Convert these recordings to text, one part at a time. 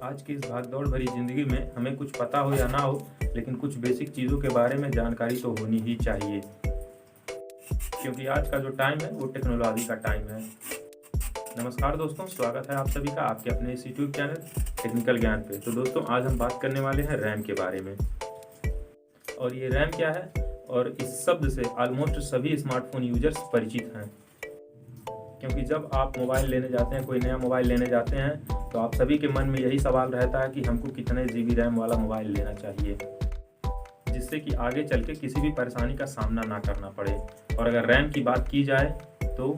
आज की इस भागदौड़ भरी ज़िंदगी में हमें कुछ पता हो या ना हो, लेकिन कुछ बेसिक चीज़ों के बारे में जानकारी तो होनी ही चाहिए, क्योंकि आज का जो टाइम है वो टेक्नोलॉजी का टाइम है। नमस्कार दोस्तों, स्वागत है आप सभी का आपके अपने इस यूट्यूब चैनल टेक्निकल ज्ञान पे। तो दोस्तों, आज हम बात करने वाले हैं रैम के बारे में। और ये रैम क्या है, और इस शब्द से ऑलमोस्ट सभी स्मार्टफोन यूजर्स परिचित हैं, क्योंकि जब आप मोबाइल लेने जाते हैं, कोई नया मोबाइल लेने जाते हैं, तो आप सभी के मन में यही सवाल रहता है कि हमको कितने GB रैम वाला मोबाइल लेना चाहिए, जिससे कि आगे चल के किसी भी परेशानी का सामना ना करना पड़े। और अगर रैम की बात की जाए तो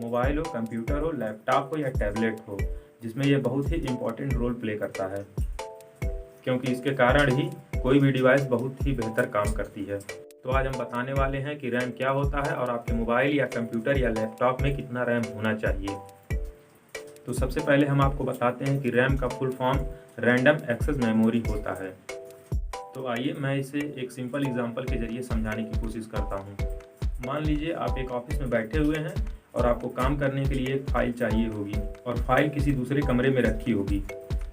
मोबाइल हो, कंप्यूटर हो, लैपटॉप हो या टैबलेट हो, जिसमें ये बहुत ही इम्पोर्टेंट रोल प्ले करता है, क्योंकि इसके कारण ही कोई भी डिवाइस बहुत ही बेहतर काम करती है। तो आज हम बताने वाले हैं कि रैम क्या होता है और आपके मोबाइल या कंप्यूटर या लैपटॉप में कितना रैम होना चाहिए। तो सबसे पहले हम आपको बताते हैं कि रैम का full form random access memory होता है। तो आइए मैं इसे एक सिंपल एग्जांपल के जरिए समझाने की कोशिश करता हूँ। मान लीजिए आप एक ऑफिस में बैठे हुए हैं और आपको काम करने के लिए एक फाइल चाहिए होगी, और फाइल किसी दूसरे कमरे में रखी होगी।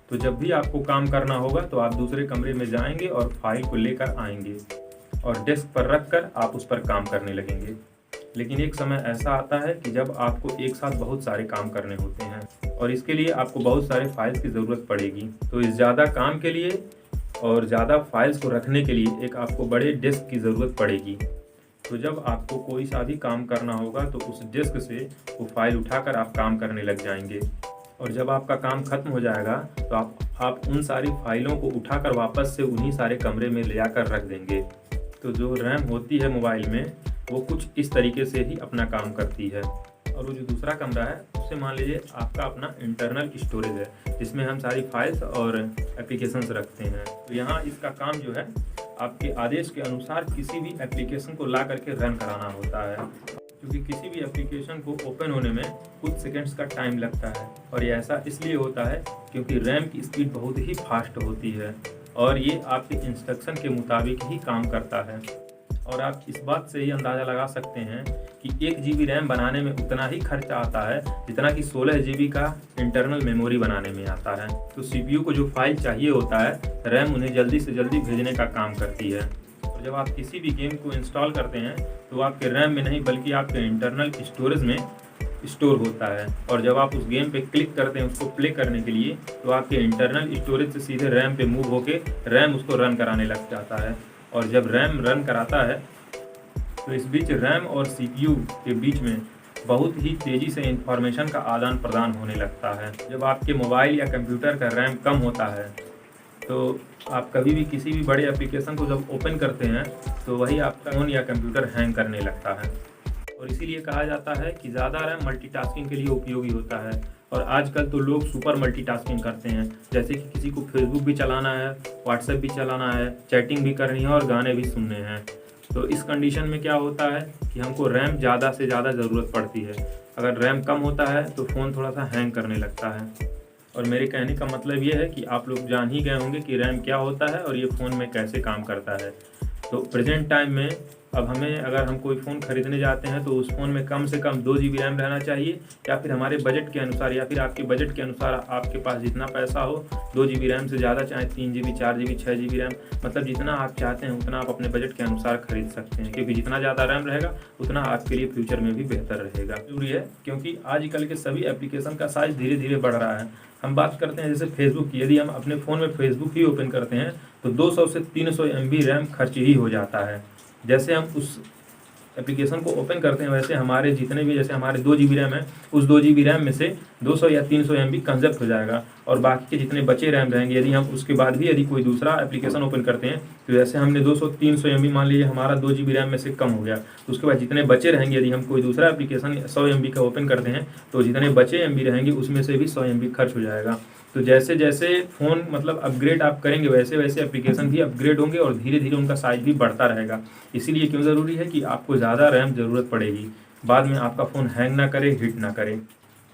तो जब भी आपको काम करना होगा तो आप दूसरे कमरे में जाएंगे और फाइल को लेकर आएंगे और डेस्क पर रख कर आप उस पर काम करने लगेंगे। लेकिन एक समय ऐसा आता है कि जब आपको एक साथ बहुत सारे काम करने होते हैं और इसके लिए आपको बहुत सारे फाइल्स की ज़रूरत पड़ेगी। तो इस ज़्यादा काम के लिए और ज़्यादा फाइल्स को रखने के लिए एक आपको बड़े डेस्क की ज़रूरत पड़ेगी। तो जब आपको कोई सा भी काम करना होगा तो उस डेस्क से वो फाइल उठाकर आप काम करने लग जाएंगे, और जब आपका काम खत्म हो जाएगा तो आप उन सारी फाइलों को उठाकर वापस से उन्हीं सारे कमरे में ले जाकर रख देंगे। तो जो रैम होती है मोबाइल में, वो कुछ इस तरीके से ही अपना काम करती है। और वो जो दूसरा कमरा है उससे मान लीजिए आपका अपना इंटरनल स्टोरेज है, जिसमें हम सारी फाइल्स और एप्लीकेशंस रखते हैं। तो यहाँ इसका काम जो है आपके आदेश के अनुसार किसी भी एप्लीकेशन को ला करके रन कराना होता है, क्योंकि किसी भी एप्लीकेशन को ओपन होने में कुछ सेकंड्स का टाइम लगता है। और ये ऐसा इसलिए होता है क्योंकि रैम की स्पीड बहुत ही फास्ट होती है और ये आपके इंस्ट्रक्शन के मुताबिक ही काम करता है। और आप इस बात से ही अंदाज़ा लगा सकते हैं कि 1 GB रैम बनाने में उतना ही खर्चा आता है जितना कि 16 GB का इंटरनल मेमोरी बनाने में आता है। तो CPU को जो फाइल चाहिए होता है, रैम उन्हें जल्दी से जल्दी भेजने का काम करती है। और जब आप किसी भी गेम को इंस्टॉल करते हैं तो आपके रैम में नहीं बल्कि आपके इंटरनल स्टोरेज में स्टोर होता है, और जब आप उस गेम पे क्लिक करते हैं उसको प्ले करने के लिए, तो आपके इंटरनल स्टोरेज से सीधे रैम पे मूव होके रैम उसको रन कराने लग जाता है। और जब रैम रन कराता है तो इस बीच रैम और CPU के बीच में बहुत ही तेज़ी से इंफॉर्मेशन का आदान प्रदान होने लगता है। जब आपके मोबाइल या कंप्यूटर का रैम कम होता है तो आप कभी भी किसी भी बड़े एप्लीकेशन को जब ओपन करते हैं तो वही आपका फ़ोन या कंप्यूटर हैंग करने लगता है। और इसीलिए कहा जाता है कि ज़्यादा रैम मल्टीटास्किंग के लिए उपयोगी होता है। और आजकल तो लोग सुपर मल्टीटास्किंग करते हैं, जैसे कि किसी को फेसबुक भी चलाना है, व्हाट्सएप भी चलाना है, चैटिंग भी करनी है और गाने भी सुनने हैं। तो इस कंडीशन में क्या होता है कि हमको रैम ज़्यादा से ज़्यादा ज़रूरत पड़ती है। अगर रैम कम होता है तो फ़ोन थोड़ा सा हैंग करने लगता है। और मेरे कहने का मतलब ये है कि आप लोग जान ही गए होंगे कि रैम क्या होता है और ये फ़ोन में कैसे काम करता है। तो प्रेजेंट टाइम में अब हमें, अगर हम कोई फ़ोन ख़रीदने जाते हैं तो उस फ़ोन में कम से कम 2 GB रैम रहना चाहिए, या फिर हमारे बजट के अनुसार या फिर आपके बजट के अनुसार आपके पास जितना पैसा हो, 2 GB रैम से ज़्यादा चाहे 3 GB, 4 GB, 6 GB रैम, मतलब जितना आप चाहते हैं उतना आप अपने बजट के अनुसार खरीद सकते हैं, क्योंकि जितना ज़्यादा रैम रहेगा उतना आपके लिए फ्यूचर में भी बेहतर रहेगा। जरूरी है क्योंकि आजकल के सभी एप्लीकेशन का साइज़ धीरे धीरे बढ़ रहा है। हम बात करते हैं जैसे फेसबुक की, यदि हम अपने फ़ोन में फेसबुक ही ओपन करते हैं तो 200 से 300 MB रैम खर्च ही हो जाता है। जैसे हम उस एप्लीकेशन को ओपन करते हैं वैसे हमारे जितने भी, जैसे हमारे 2 GB रैम है, उस 2 GB रैम में से 200 या 300 MB कंजप्ट हो जाएगा, और बाकी के जितने बचे रैम रहेंगे, यदि हम उसके बाद भी यदि कोई दूसरा एप्लीकेशन ओपन करते हैं तो जैसे हमने 200-300 MB मान लीजिए हमारा 2 GB रैम में से कम हो गया, तो उसके बाद जितने बचे रहेंगे, यदि हम कोई दूसरा एप्लीकेशन 100 MB का ओपन करते हैं तो जितने बचे MB रहेंगे उसमें से भी 100 MB खर्च हो जाएगा। तो जैसे जैसे फ़ोन मतलब अपग्रेड आप करेंगे वैसे वैसे एप्लीकेशन भी अपग्रेड होंगे और धीरे धीरे उनका साइज़ भी बढ़ता रहेगा। इसीलिए क्यों ज़रूरी है कि आपको ज़्यादा रैम ज़रूरत पड़ेगी, बाद में आपका फ़ोन हैंग ना करे, हीट ना करे।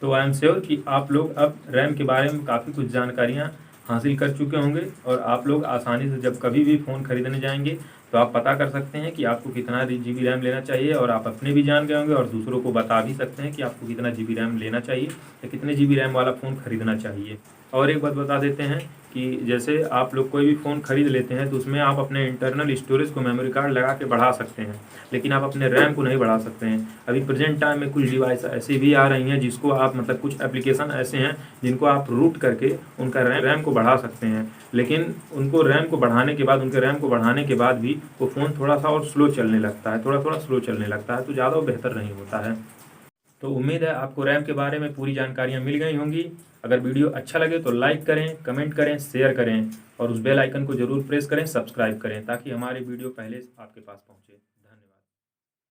तो आई एम श्योर कि आप लोग अब रैम के बारे में काफ़ी कुछ जानकारियाँ हासिल कर चुके होंगे, और आप लोग आसानी से जब कभी भी फ़ोन ख़रीदने जाएंगे तो आप पता कर सकते हैं कि आपको कितना GB रैम लेना चाहिए, और आप अपने भी जान गए होंगे और दूसरों को बता भी सकते हैं कि आपको कितना GB रैम लेना चाहिए या कितने GB रैम वाला फ़ोन ख़रीदना चाहिए। और एक बात बता देते हैं कि जैसे आप लोग कोई भी फ़ोन ख़रीद लेते हैं तो उसमें आप अपने इंटरनल स्टोरेज को मेमोरी कार्ड लगा के बढ़ा सकते हैं, लेकिन आप अपने रैम को नहीं बढ़ा सकते हैं। अभी प्रेजेंट टाइम में कुछ डिवाइस ऐसी भी आ रही हैं जिसको आप मतलब कुछ एप्लीकेशन ऐसे हैं जिनको आप रूट करके उनका रैम को बढ़ा सकते हैं, लेकिन उनको रैम को बढ़ाने के बाद, उनके रैम को बढ़ाने के बाद भी वो फ़ोन थोड़ा सा और स्लो चलने लगता है, थोड़ा स्लो चलने लगता है, तो ज़्यादा बेहतर नहीं होता है। तो उम्मीद है आपको रैम के बारे में पूरी जानकारियाँ मिल गई होंगी। अगर वीडियो अच्छा लगे तो लाइक करें, कमेंट करें, शेयर करें और उस बेल आइकन को ज़रूर प्रेस करें, सब्सक्राइब करें ताकि हमारी वीडियो पहले आपके पास पहुँचे।